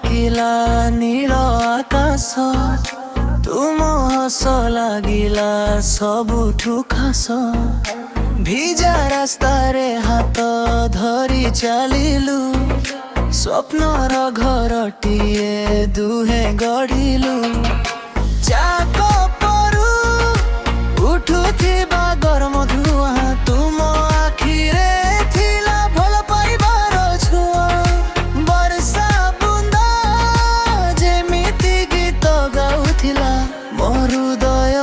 किला नील आकाश तुम हस लागिला सबुठु खास भिजा रास्ता रे हाथ धरी चलिलु स्वप्नर घरटिए दुहे गढ़िलु चाक परू उठुथिबा गरम धुआं तुम आखिरे थिला भल पाइबार छुआ वर्षा बुंदा जेमिति गीत गाउथिला मो हृदय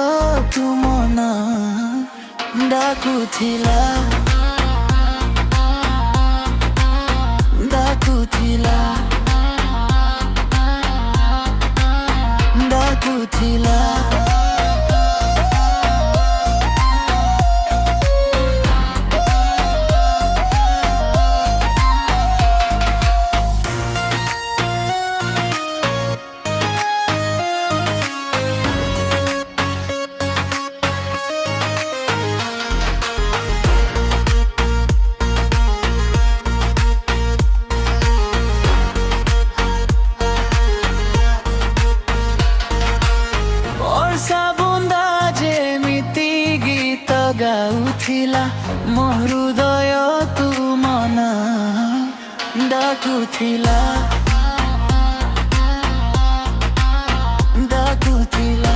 तुम ना डाकुथिला डाकुथिला डाकुथिला गाउथिला मो हृदय तुम ना डाकुथिला डाकुथिला।